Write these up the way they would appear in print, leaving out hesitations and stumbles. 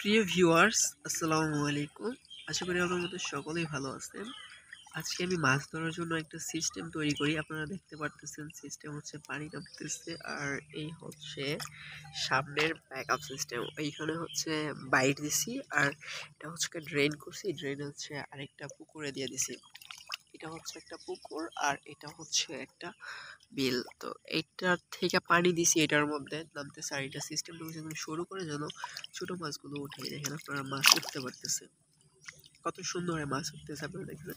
প্রিয় ভিউয়ার্স, আসসালামু আলাইকুম। আশা করি আপনাদের সকলেই ভালো আছেন। আজকে আমি মাছ ধরার জন্য একটা সিস্টেম তৈরি করি। আপনারা দেখতে পারতেছেন সিস্টেম হচ্ছে পানি নামতেছে, আর এই হচ্ছে সামনের ব্যাকআপ সিস্টেম। এইখানে হচ্ছে বাইট দিছি, আর এটা হচ্ছে ড্রেন করছি। ড্রেন হচ্ছে আরেকটা পুকুরে দিয়ে দিছি। এটা হচ্ছে একটা পুকুর, আর এটা হচ্ছে একটা বিল। তো এইটার থেকে পানি দিছি, এটার মধ্যে নামতেছে। আর এটা সিস্টেমটা হচ্ছে একদম শুরু করে যেন ছোট মাছগুলো উঠে। দেখেন আপনারা মাছ উঠতে পারতেছে, কত সুন্দর মাছ উঠতেছে। আপনারা দেখেন,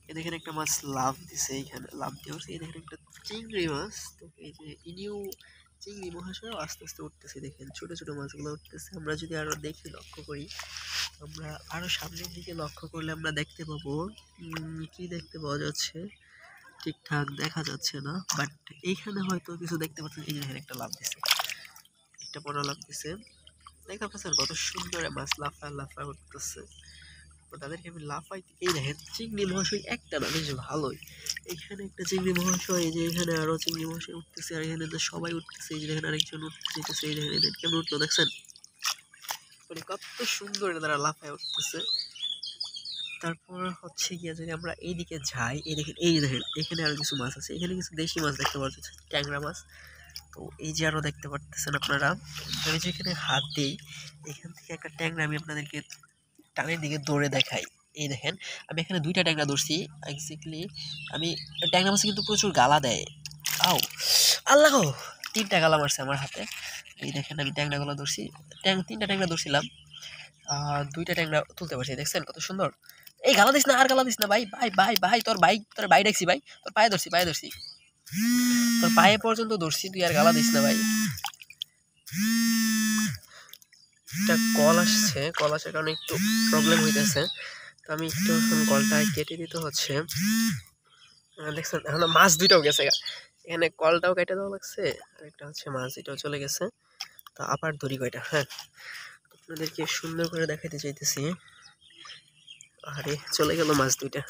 এ দেখেন একটা মাছ লাফ দিছে, এখানে লাফ দিয়ে হচ্ছে। এই দেখেন একটা চিংড়ি মাছ। তো এই যে ইনিও চিংড়ি মহাশয় আস্তে আস্তে উঠতেছে। দেখেন ছোট ছোট মাছগুলো উঠতেছে। আমরা যদি আরো দেখি, লক্ষ্য করি, আমরা আরো সামনের দিকে লক্ষ্য করলে আমরা দেখতে পাবো কি দেখতে পাওয়া যাচ্ছে ঠিকঠাক দেখা যাচ্ছে না, বাট এইখানে হয়তো কিছু দেখতে পাচ্ছেন। এই দেখেন একটা লাফ দিছে, একটা বড় লাফ দিছে। দেখা পাচ্ছেন কত সুন্দর মাছ লাফা লাফা উঠতেছে। তো তাদেরকে আমি লাফাই। এই দেখেন চিংড়ি মহাশয় একটা না, বেশ ভালোই। এখানে একটা চিংড়ি মহাশয়, এই যে এখানে আরো চিংড়ি মহাশয় উঠতেছে, আর এখানে তো সবাই উঠতেছে। এই যে দেখেন আরেকজন উঠতেছে, এই দেখেন এদের কেমন উঠলো দেখছেন, মানে কত সুন্দর তারা লাফায় উঠতেছে। তারপর হচ্ছে গিয়ে যদি আমরা এইদিকে যাই, এই দেখেন, এই দেখেন এখানে আরো কিছু মাছ আছে। এখানে কিছু দেশি মাছ দেখতে পাওয়া যাচ্ছে, ট্যাংরা মাছ। তো এই যে আরো দেখতে পারতেছেন আপনারা, আমি যেখানে হাত দিই, এখান থেকে একটা ট্যাংরা আমি আপনাদেরকে টানের দিকে দৌড়ে দেখাই। এই দেখেন আমি এখানে দুইটা ট্যাংরা ধরছি এক্স্যাক্টলি। আমি ট্যাংরা মাছে কিন্তু প্রচুর গালা দেয়। আও আল্লাহ গো, তিনটা গালা মারছে আমার হাতে। এই দেখেন আমি ট্যাংরাগুলো ধরছি, তিনটা ট্যাংরা ধরছিলাম, দুইটা ট্যাংরা তুলতে পারছি। দেখছেন কত সুন্দর। এই গালা দিস না, আর গালা দিস না ভাই, ভাই ভাই ভাই, তোর ভাই দেখছি ভাই, তোর পায়ে ধরছি, পায়ে ধরছি, তোর পায়ে পর্যন্ত ধরছি, তুই আর গালা দিস না ভাই। একটা কল আসছে, কল আসার কারণে একটু প্রবলেম হইতেছে। তো আমি একটু এখন কলটা কেটে দিতে হচ্ছে। দেখছেন এখন মাছ দুইটাও গেছে, এখানে কলটাও কেটে দেওয়া লাগছে, আর একটা হচ্ছে মাছ দুইটাও চলে গেছে। তো আবার ধরি কয়টা, হ্যাঁ আপনাদেরকে সুন্দর করে দেখাইতে চাইতেছি। আরে চলে গেল মাছ দুইটা,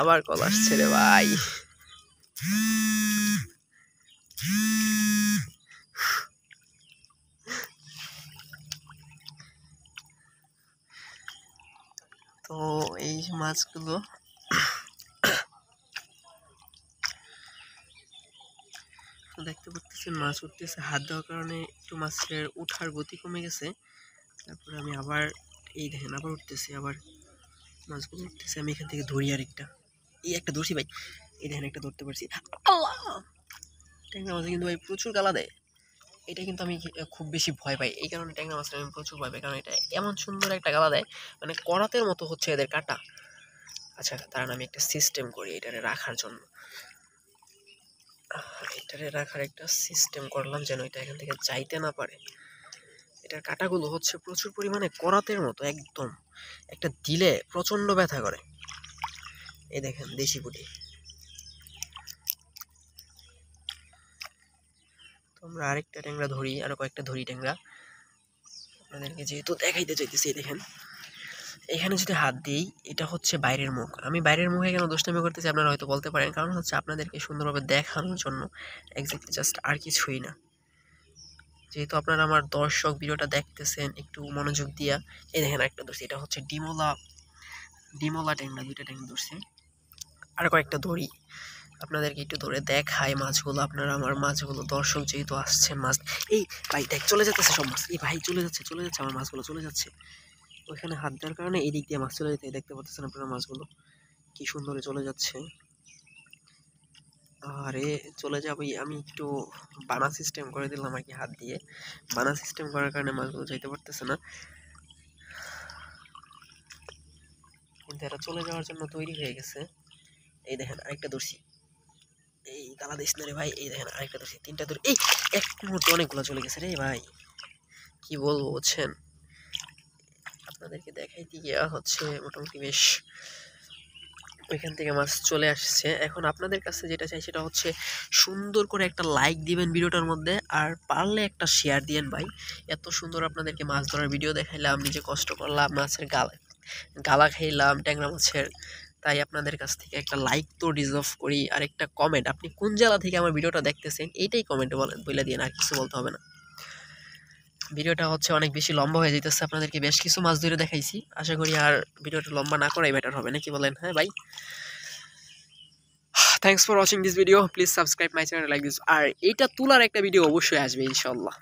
আবার কল আসছে রে ভাই। তো এই মাছগুলো দেখতে পাচ্ছেন মাছ উঠতেছে, হাত দেওয়ার কারণে একটু মাছের উঠার গতি কমে গেছে। তারপরে আমি আবার, এই দেখেন আবার উঠতেছে, আবার মাছগুলো উঠতেছে। আমি এখান থেকে ধরি আর একটা, এই একটা ধরছি ভাই, এই দেখেন একটা ধরতে পারছি। আল্লাহ, ট্যাংরা মাছে কিন্তু ভাই প্রচুর গালা দেয়। এটা কিন্তু আমি খুব বেশি ভয় পাই, এই কারণে ট্যাংরা মাছটা আমি প্রচুর ভয় পাই, কারণ এটা এমন সুন্দর একটা গালা দেয়, মানে করাতের মতো হচ্ছে এদের কাটা। আচ্ছা দাঁড়ান, আমি একটা সিস্টেম করি এটারে রাখার জন্য। এটারে রাখার একটা সিস্টেম করলাম যেন এটা এখান থেকে যাইতে না পারে। এটার কাটাগুলো হচ্ছে প্রচুর পরিমাণে করাতের মতো, একদম একটা দিলে প্রচন্ড ব্যথা করে। এই দেখেন দেশি পুঁটি। তো আমরা আরেকটা ট্যাংরা ধরি, আরো কয়েকটা ধরি ট্যাংরা, আপনাদেরকে যেহেতু দেখাইতে চাইতেছি। দেখেন এখানে যদি হাত দিই, এটা হচ্ছে বাইরের মুখ। আমি বাইরের মুখে কেন দুষ্টামি করতেছি আপনারা হয়তো বলতে পারেন, কারণ হচ্ছে আপনাদেরকে সুন্দরভাবে দেখানোর জন্য, এক্স্যাক্টলি জাস্ট আর কিছুই না। যেহেতু আপনারা আমার দর্শক ভিডিওটা দেখতেছেন একটু মনোযোগ দিয়া, এই দেখেন একটা ধরছি, এটা হচ্ছে ডিমোলা, ডিমোলা ট্যাংরা, দুইটা ট্যাংরা ধরছি। আর কয়েকটা ধরি, আপনাদেরকে একটু ধরে দেখাই মাছগুলো। আপনারা আমার মাছগুলো, দর্শক যেহেতু আসছেন মাছ, এই ভাই দেখ চলে যাচ্ছে সব মাছ, এই ভাই চলে যাচ্ছে, চলে যাচ্ছে আমার মাছগুলো চলে যাচ্ছে। ওইখানে হাত দেওয়ার কারণে এই দিক দিয়ে মাছ চলে যেতে দেখতে পাচ্ছেন আপনারা, মাছগুলো কি সুন্দরে চলে যাচ্ছে। আরে চলে যাবই, আমি একটু বানা সিস্টেম করে দিলাম আর কি, হাত দিয়ে বানা সিস্টেম করার কারণে মাছগুলো যাইতে পারতেছে না, কিন্তু এরা চলে যাওয়ার জন্য তৈরি হয়ে গেছে। এই দেখেন আরেকটা ধরছি, এই গালা দিস না রে ভাই। এই দেখেন আরেকটা ধরছি, তিনটা ধরে, এই এক মুহূর্তে অনেকগুলো চলে গেছে রে ভাই, কি বলবো বুঝছেন। আপনাদেরকে দেখাইতে গিয়া হচ্ছে মোটামুটি বেশ ওইখান থেকে মাছ চলে আসছে। এখন আপনাদের কাছে যেটা চাই সেটা হচ্ছে সুন্দর করে একটা লাইক দিবেন ভিডিওটার মধ্যে, আর পারলে একটা শেয়ার দিয়েন ভাই। এত সুন্দর আপনাদেরকে মাছ ধরার ভিডিও দেখাইলাম, নিজে কষ্ট করলাম, মাছের গালা গালা খাইলাম ট্যাংরা মাছের, তাই আপনাদের কাছ থেকে একটা লাইক তো ডিজার্ভ করি, আর একটা কমেন্ট, আপনি কোন জেলা থেকে আমার ভিডিওটা দেখতেছেন এইটাই কমেন্টে বলে দিয়ে, আর কিছু বলতে হবে না। ভিডিওটা হচ্ছে অনেক বেশি লম্বা হয়ে যেতেছে, আপনাদেরকে বেশ কিছু মাছ ধরে দেখাইছি। আশা করি আর ভিডিওটা লম্বা না করাই বেটার হবে, নাকি বলেন? হ্যাঁ ভাই, thanks for watching this video, please subscribe my channel like this. আর এইটা তোলার একটা ভিডিও অবশ্যই আসবে ইনশাল্লাহ।